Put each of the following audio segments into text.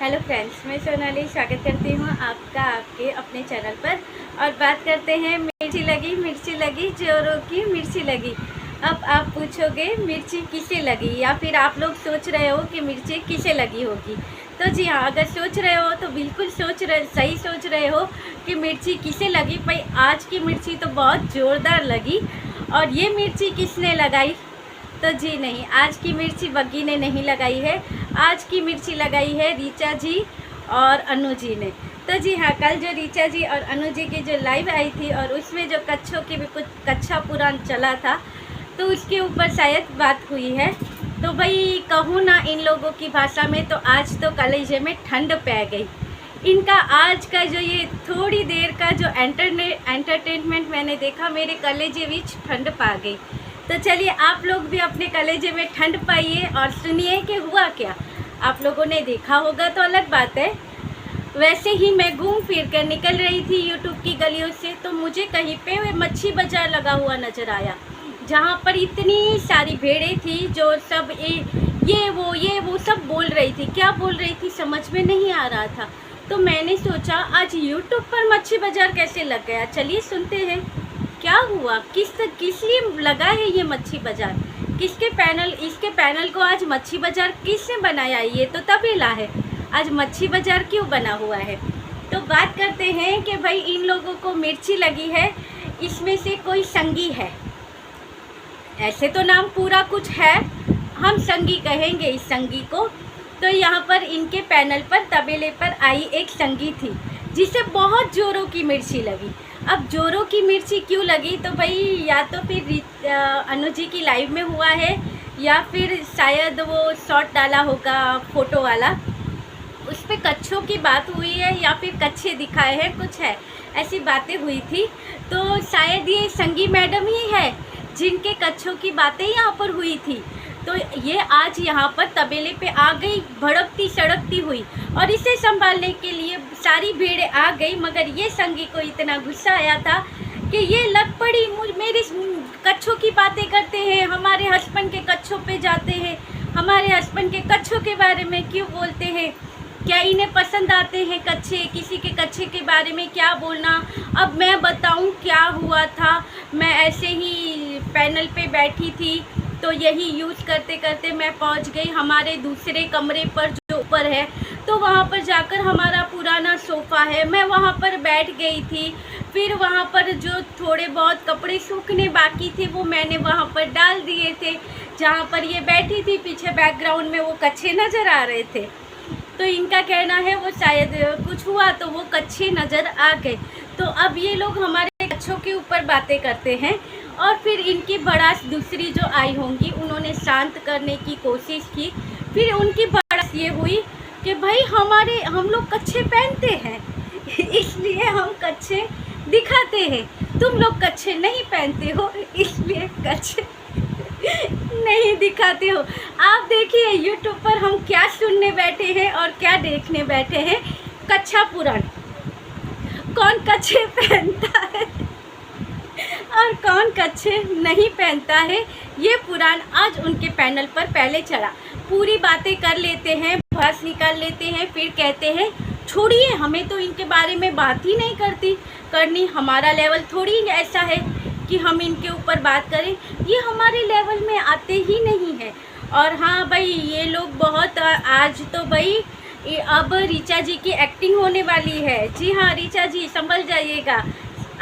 Hello friends, मैं सोनाली स्वागत करती हूँ आपका आपके अपने चैनल पर। और बात करते हैं मिर्ची लगी जोरों की मिर्ची लगी। अब आप पूछोगे मिर्ची किसे लगी, या फिर आप लोग सोच रहे हो कि मिर्ची किसे लगी होगी। तो जी हाँ, अगर सोच रहे हो तो बिल्कुल सही सोच रहे हो कि मिर्ची किसे लगी। भाई आज की मिर्ची तो बहुत ज़ोरदार लगी। और ये मिर्ची किसने लगाई? तो जी नहीं, आज की मिर्ची बग्गी ने नहीं लगाई है। आज की मिर्ची लगाई है रीचा जी और अनु जी ने। तो जी हाँ, कल जो रीचा जी और अनु जी की जो लाइव आई थी और उसमें जो कच्छों की भी कुछ कच्छा पुराण चला था, तो उसके ऊपर शायद बात हुई है। तो भाई कहूँ ना इन लोगों की भाषा में, तो आज तो कलेजे में ठंड पै गई। इनका आज का जो ये थोड़ी देर का जो एंटरटेनमेंट मैंने देखा, मेरे कलेजे में ठंड पा गई। तो चलिए आप लोग भी अपने कलेजे में ठंड पाइए और सुनिए कि हुआ क्या। आप लोगों ने देखा होगा तो अलग बात है। वैसे ही मैं घूम फिर कर निकल रही थी यूट्यूब की गलियों से, तो मुझे कहीं पे मच्छी बाज़ार लगा हुआ नज़र आया, जहाँ पर इतनी सारी भेड़ें थी जो सब ये वो सब बोल रही थी। क्या बोल रही थी समझ में नहीं आ रहा था। तो मैंने सोचा आज यूट्यूब पर मच्छी बाज़ार कैसे लग गया। चलिए सुनते हैं क्या हुआ, किस लिए लगा है ये मच्छी बाज़ार, इसके पैनल को आज मच्छी बाज़ार किसने बनाया। ये तो तबेला है, आज मच्छी बाज़ार क्यों बना हुआ है। तो बात करते हैं कि भाई इन लोगों को मिर्ची लगी है, इसमें से कोई संगी है। ऐसे तो नाम पूरा कुछ है, हम संगी कहेंगे इस संगी को। तो यहाँ पर इनके पैनल पर तबेले पर आई एक संगी थी जिसे बहुत जोरों की मिर्ची लगी। अब जोरों की मिर्ची क्यों लगी, तो भाई या तो फिर अनु जी की लाइव में हुआ है, या फिर शायद वो शॉर्ट डाला होगा फोटो वाला, उस पर कच्छों की बात हुई है, या फिर कच्छे दिखाए हैं, कुछ है ऐसी बातें हुई थी। तो शायद ये संगी मैडम ही है जिनके कच्छों की बातें यहाँ पर हुई थी। तो ये आज यहाँ पर तबेले पे आ गई भड़कती सड़कती हुई, और इसे संभालने के लिए सारी भीड़ आ गई। मगर ये संगी को इतना गुस्सा आया था कि ये लग पड़ी मेरे कच्छों की बातें करते हैं, हमारे हस्बैंड के कच्छों पे जाते हैं, हमारे हस्बैंड के कच्छों के बारे में क्यों बोलते हैं, क्या इन्हें पसंद आते हैं कच्छे, किसी के कच्छे के बारे में क्या बोलना। अब मैं बताऊं क्या हुआ था। मैं ऐसे ही पैनल पे बैठी थी, तो यही यूज़ करते करते मैं पहुंच गई हमारे दूसरे कमरे पर जो ऊपर है। तो वहां पर जाकर हमारा पुराना सोफ़ा है, मैं वहां पर बैठ गई थी। फिर वहां पर जो थोड़े बहुत कपड़े सूखने बाकी थे वो मैंने वहां पर डाल दिए थे। जहां पर ये बैठी थी पीछे बैकग्राउंड में वो कच्छे नज़र आ रहे थे। तो इनका कहना है वो शायद कुछ हुआ तो वो कच्छे नज़र आ गए। तो अब ये लोग हमारे कच्छों के ऊपर बातें करते हैं। और फिर इनकी भड़ास दूसरी जो आई होंगी उन्होंने शांत करने की कोशिश की। फिर उनकी भड़ास ये हुई कि भाई हम लोग कच्छे पहनते हैं इसलिए हम कच्छे दिखाते हैं, तुम लोग कच्छे नहीं पहनते हो इसलिए कच्छे नहीं दिखाते हो। आप देखिए यूट्यूब पर हम क्या सुनने बैठे हैं और क्या देखने बैठे हैं। कच्छा पुराण, कौन कच्छे पहनता है और कौन कच्छे नहीं पहनता है, ये पुराण आज उनके पैनल पर पहले चढ़ा। पूरी बातें कर लेते हैं, बहस निकाल लेते हैं, फिर कहते हैं छोड़िए, हमें तो इनके बारे में बात ही नहीं करनी, हमारा लेवल थोड़ी ऐसा है कि हम इनके ऊपर बात करें, ये हमारे लेवल में आते ही नहीं है। और हाँ भाई, ये लोग बहुत आज तो भाई अब रीचा जी की एक्टिंग होने वाली है। जी हाँ रीचा जी संभल जाइएगा,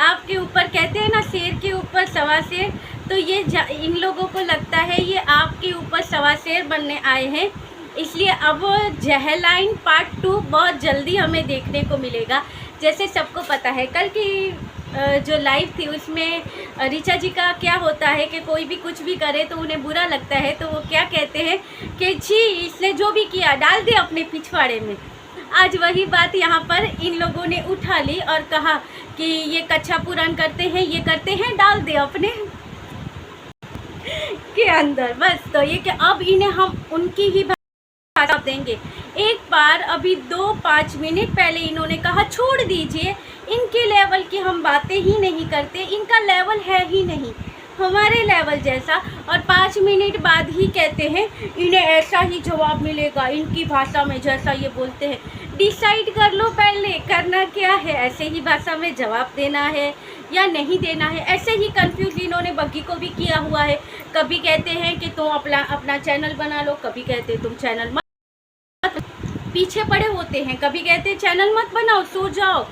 आपके ऊपर कहते हैं ना शेर के ऊपर सवा शेर, तो ये इन लोगों को लगता है ये आपके ऊपर सवा शेर बनने आए हैं। इसलिए अब जहलाइन पार्ट 2 बहुत जल्दी हमें देखने को मिलेगा। जैसे सबको पता है कल की जो लाइव थी उसमें रीचा जी का क्या होता है कि कोई भी कुछ भी करे तो उन्हें बुरा लगता है, तो वो क्या कहते हैं कि जी इसने जो भी किया डाल दे अपने पिछवाड़े में। आज वही बात यहाँ पर इन लोगों ने उठा ली और कहा कि ये कच्छा पुराण करते हैं, ये करते हैं, डाल दे अपने के अंदर। बस तो ये कि अब इन्हें हम उनकी ही भाषा देंगे। एक बार अभी 2-5 मिनट पहले इन्होंने कहा छोड़ दीजिए, इनके लेवल की हम बातें ही नहीं करते, इनका लेवल है ही नहीं। हमारे लेवल जैसा, और 5 मिनट बाद ही कहते हैं इन्हें ऐसा ही जवाब मिलेगा, इनकी भाषा में जैसा ये बोलते हैं। डिसाइड कर लो पहले करना क्या है, ऐसे ही भाषा में जवाब देना है या नहीं देना है। ऐसे ही कंफ्यूज इन्होंने बग्गी को भी किया हुआ है। कभी कहते हैं कि तुम अपना चैनल बना लो, कभी कहते हैं तुम चैनल मत, पीछे पड़े होते हैं। कभी कहते हैं चैनल मत बनाओ, सो जाओ,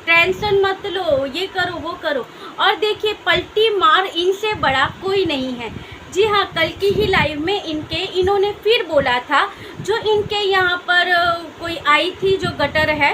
टेंशन मत लो, ये करो वो करो। और देखिए पलटी मार इनसे बड़ा कोई नहीं है। जी हाँ, कल की ही लाइव में इन्होंने फिर बोला था, जो इनके यहाँ पर कोई आई थी जो गटर है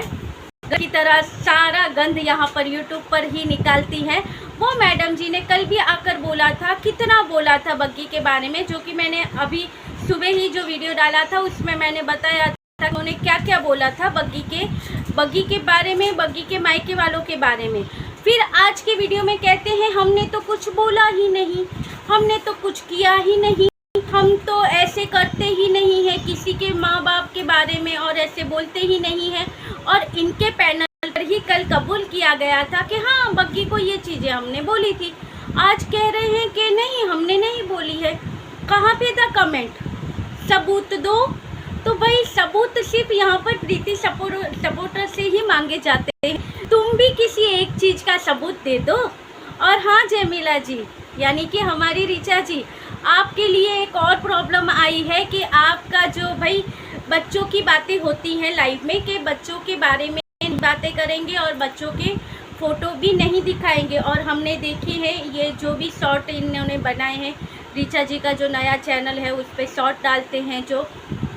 की तरह सारा गंद यहाँ पर यूट्यूब पर ही निकालती है, वो मैडम जी ने कल भी आकर बोला था। कितना बोला था बग्गी के बारे में, जो कि मैंने अभी सुबह ही जो वीडियो डाला था उसमें मैंने बताया था उन्होंने क्या क्या बोला था बग्गी के बारे में, बग्गी के मायके वालों के बारे में। फिर आज के वीडियो में कहते हैं हमने तो कुछ बोला ही नहीं, हमने तो कुछ किया ही नहीं, हम तो ऐसे करते ही नहीं है किसी के माँ बाप के बारे में, और ऐसे बोलते ही नहीं है। और इनके पैनल पर ही कल कबूल किया गया था कि हाँ बग्गी को ये चीज़ें हमने बोली थी। आज कह रहे हैं कि नहीं हमने नहीं बोली है। कहाँ पे था कमेंट, सबूत दो। तो भाई सबूत सिर्फ यहाँ पर प्रीति सपोर्टर से ही मांगे जाते हैं। तुम भी किसी एक चीज़ का सबूत दे दो। और हाँ जयमिला जी, यानी कि हमारी ऋचा जी, आपके लिए एक और प्रॉब्लम आई है कि आपका जो भाई बच्चों की बातें होती हैं लाइव में, कि बच्चों के बारे में बातें करेंगे और बच्चों के फ़ोटो भी नहीं दिखाएंगे। और हमने देखी है ये जो भी शॉर्ट इन्होंने बनाए हैं, ऋचा जी का जो नया चैनल है उस पर शॉर्ट डालते हैं जो,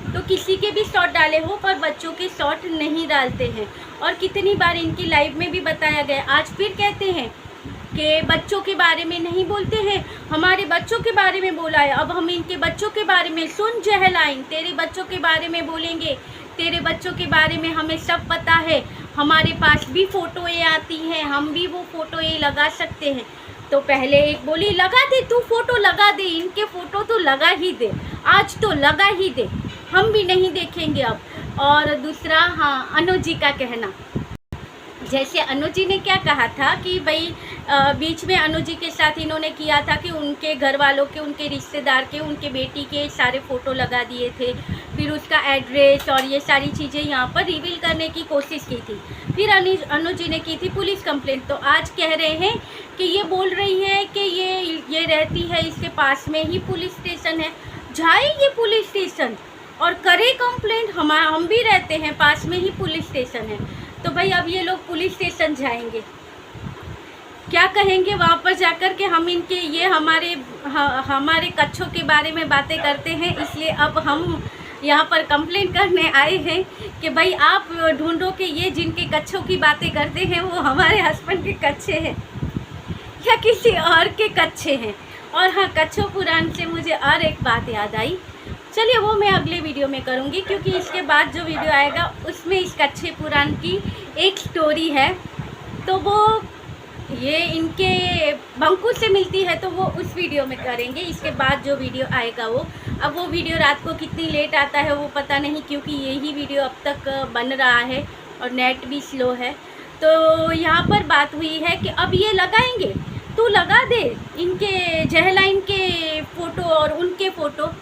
तो किसी के भी शॉर्ट डाले हो पर बच्चों के शॉर्ट नहीं डालते हैं। और कितनी बार इनकी लाइव में भी बताया गया, आज फिर कहते हैं कि बच्चों के बारे में नहीं बोलते हैं, हमारे बच्चों के बारे में बोला है। अब हम इनके बच्चों के बारे में, सुन जहलाइन, तेरे बच्चों के बारे में बोलेंगे, तेरे बच्चों के बारे में हमें सब पता है, हमारे पास भी फ़ोटोएँ आती हैं, हम भी वो फ़ोटोएँ लगा सकते हैं। तो पहले एक बोली लगा दे, तू फ़ोटो लगा दे, इनके फ़ोटो तो लगा ही दे, आज तो लगा ही दे, हम भी नहीं देखेंगे अब। और दूसरा, हाँ अनु जी का कहना, जैसे अनु जी ने क्या कहा था कि भाई बीच में अनु जी के साथ इन्होंने किया था कि उनके घर वालों के, उनके रिश्तेदार के, उनके बेटी के सारे फ़ोटो लगा दिए थे, फिर उसका एड्रेस और ये सारी चीज़ें यहाँ पर रिवील करने की कोशिश की थी। फिर अनु जी ने की थी पुलिस कंप्लेंट। तो आज कह रहे हैं कि ये बोल रही है कि ये रहती है इसके पास में ही पुलिस स्टेशन है, जाए ये पुलिस स्टेशन और करे कंप्लेंट। हम भी रहते हैं पास में ही पुलिस स्टेशन है। तो भाई अब ये लोग पुलिस स्टेशन जाएंगे, क्या कहेंगे वहाँ पर जाकर के हम इनके ये हमारे कच्छों के बारे में बातें करते हैं, इसलिए अब हम यहाँ पर कंप्लेंट करने आए हैं कि भाई आप ढूंढो कि ये जिनके कच्छों की बातें करते हैं वो हमारे हस्बैंड के कच्चे हैं या किसी और के कच्चे हैं। और हाँ, कच्छों पुराण से मुझे और एक बात याद आई, चलिए वो मैं अगले वीडियो में करूँगी, क्योंकि इसके बाद जो वीडियो आएगा उसमें इस कच्छे पुराण की एक स्टोरी है। तो वो ये इनके बंकू से मिलती है, तो वो उस वीडियो में करेंगे। इसके बाद जो वीडियो आएगा वो, अब वो वीडियो रात को कितनी लेट आता है वो पता नहीं, क्योंकि यही वीडियो अब तक बन रहा है और नेट भी स्लो है। तो यहाँ पर बात हुई है कि अब ये लगाएंगे, तू लगा दे इनके जहलाइन के फ़ोटो और उनके फ़ोटो।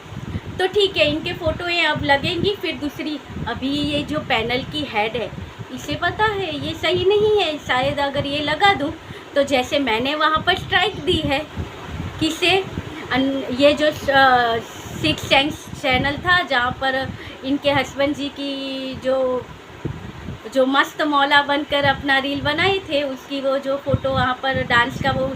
तो ठीक है, इनके फ़ोटोएँ अब लगेंगी। फिर दूसरी, अभी ये जो पैनल की हेड है इसे पता है ये सही नहीं है, शायद अगर ये लगा दूँ तो जैसे मैंने वहाँ पर स्ट्राइक दी है किसे, ये जो 6 सेंस चैनल था जहाँ पर इनके हस्बैंड जी की जो मस्त मौला बनकर अपना रील बनाए थे, उसकी वो जो फ़ोटो वहाँ पर डांस का वो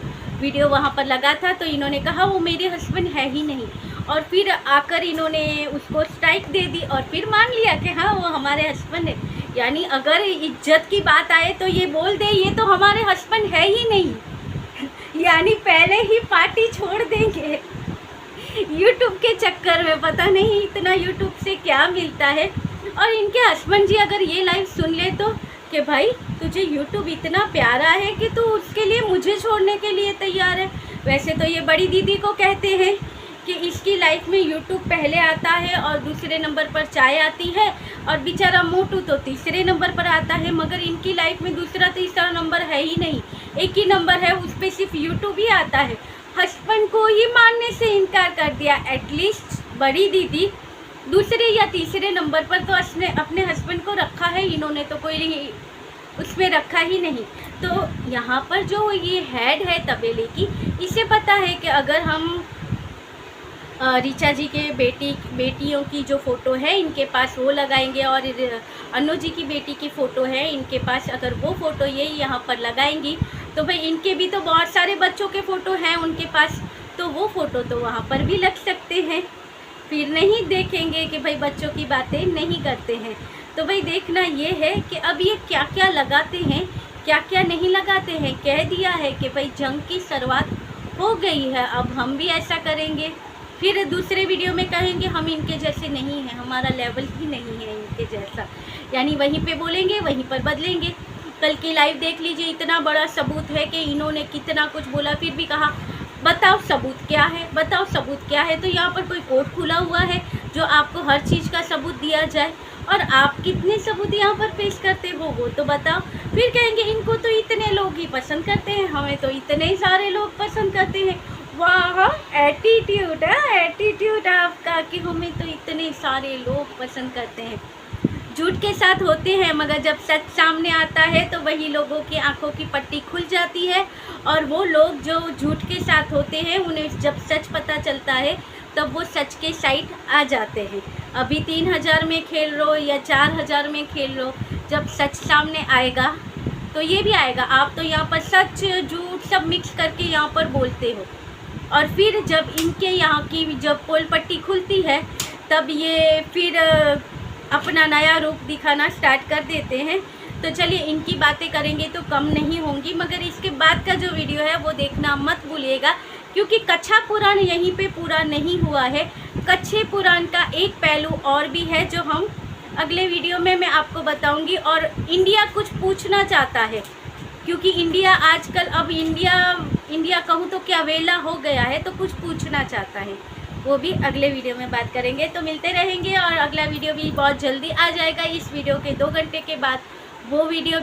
वीडियो वहाँ पर लगा था। तो इन्होंने कहा वो मेरे हस्बैंड है ही नहीं, और फिर आकर इन्होंने उसको स्ट्राइक दे दी और फिर मान लिया कि हाँ वो हमारे हस्बैंड है। यानी अगर इज्जत की बात आए तो ये बोल दे ये तो हमारे हस्बैंड है ही नहीं यानी पहले ही पार्टी छोड़ देंगे यूट्यूब के चक्कर में। पता नहीं इतना यूट्यूब से क्या मिलता है। और इनके हस्बैंड जी अगर ये लाइव सुन ले तो कि भाई तुझे यूट्यूब इतना प्यारा है कि तू उसके लिए मुझे छोड़ने के लिए तैयार है। वैसे तो ये बड़ी दीदी को कहते हैं कि इसकी लाइफ में यूट्यूब पहले आता है और दूसरे नंबर पर चाय आती है, और बेचारा मोटू तो तीसरे नंबर पर आता है। मगर इनकी लाइफ में दूसरा तीसरा नंबर है ही नहीं, एक ही नंबर है, उस पर सिर्फ यूट्यूब ही आता है। हस्बैंड को ही मानने से इनकार कर दिया। एटलीस्ट बड़ी दीदी दूसरे या तीसरे नंबर पर तो अपने हस्बैंड को रखा है, इन्होंने तो कोई उसमें रखा ही नहीं। तो यहाँ पर जो ये हेड है तबेले की, इसे पता है कि अगर हम ऋचा जी के बेटियों की जो फ़ोटो है इनके पास वो लगाएंगे, और अनु जी की बेटी की फ़ोटो है इनके पास, अगर वो फ़ोटो ये यहाँ पर लगाएंगी तो भाई इनके भी तो बहुत सारे बच्चों के फ़ोटो हैं उनके पास, तो वो फ़ोटो तो वहाँ पर भी लग सकते हैं। फिर नहीं देखेंगे कि भाई बच्चों की बातें नहीं करते हैं। तो भाई देखना ये है कि अब ये क्या क्या लगाते हैं, क्या क्या नहीं लगाते हैं। कह दिया है कि भाई जंग की शुरुआत हो गई है, अब हम भी ऐसा करेंगे। फिर दूसरे वीडियो में कहेंगे हम इनके जैसे नहीं हैं, हमारा लेवल ही नहीं है इनके जैसा, यानी वहीं पे बोलेंगे वहीं पर बदलेंगे। कल की लाइव देख लीजिए, इतना बड़ा सबूत है कि इन्होंने कितना कुछ बोला, फिर भी कहा बताओ सबूत क्या है, बताओ सबूत क्या है। तो यहाँ पर कोई कोर्ट खुला हुआ है जो आपको हर चीज़ का सबूत दिया जाए, और आप कितने सबूत यहाँ पर पेश करते हो वो तो बताओ। फिर कहेंगे इनको तो इतने लोग ही पसंद करते हैं, हमें तो इतने सारे लोग पसंद करते हैं। वाह एटीट्यूड है, एटीट्यूड आपका कि हमें तो इतने सारे लोग पसंद करते हैं। झूठ के साथ होते हैं, मगर जब सच सामने आता है तो वही लोगों की आंखों की पट्टी खुल जाती है, और वो लोग जो झूठ के साथ होते हैं उन्हें जब सच पता चलता है तब वो सच के साइड आ जाते हैं। अभी 3000 में खेल लो या 4000 में खेल लो, जब सच सामने आएगा तो ये भी आएगा। आप तो यहाँ पर सच झूठ सब मिक्स करके यहाँ पर बोलते हो, और फिर जब इनके यहाँ की जब पोल पट्टी खुलती है तब ये फिर अपना नया रूप दिखाना स्टार्ट कर देते हैं। तो चलिए इनकी बातें करेंगे तो कम नहीं होंगी, मगर इसके बाद का जो वीडियो है वो देखना मत भूलिएगा, क्योंकि कच्छा पुराण यहीं पे पूरा नहीं हुआ है। कच्छे पुराण का एक पहलू और भी है जो हम अगले वीडियो में मैं आपको बताऊंगी। और इंडिया कुछ पूछना चाहता है, क्योंकि इंडिया आजकल अब इंडिया कहूँ तो क्या वेला हो गया है, तो कुछ पूछना चाहता है, वो भी अगले वीडियो में बात करेंगे। तो मिलते रहेंगे, और अगला वीडियो भी बहुत जल्दी आ जाएगा। इस वीडियो के 2 घंटे के बाद वो वीडियो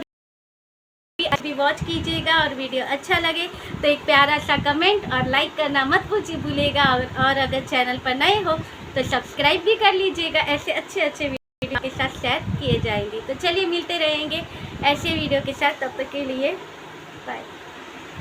भी वॉच कीजिएगा, और वीडियो अच्छा लगे तो एक प्यारा सा कमेंट और लाइक करना मत भूलिएगा, और अगर चैनल पर नए हो तो सब्सक्राइब भी कर लीजिएगा। ऐसे अच्छे वीडियो के साथ शेयर किए जाएंगे। तो चलिए मिलते रहेंगे ऐसे वीडियो के साथ, तब तक के लिए बाय।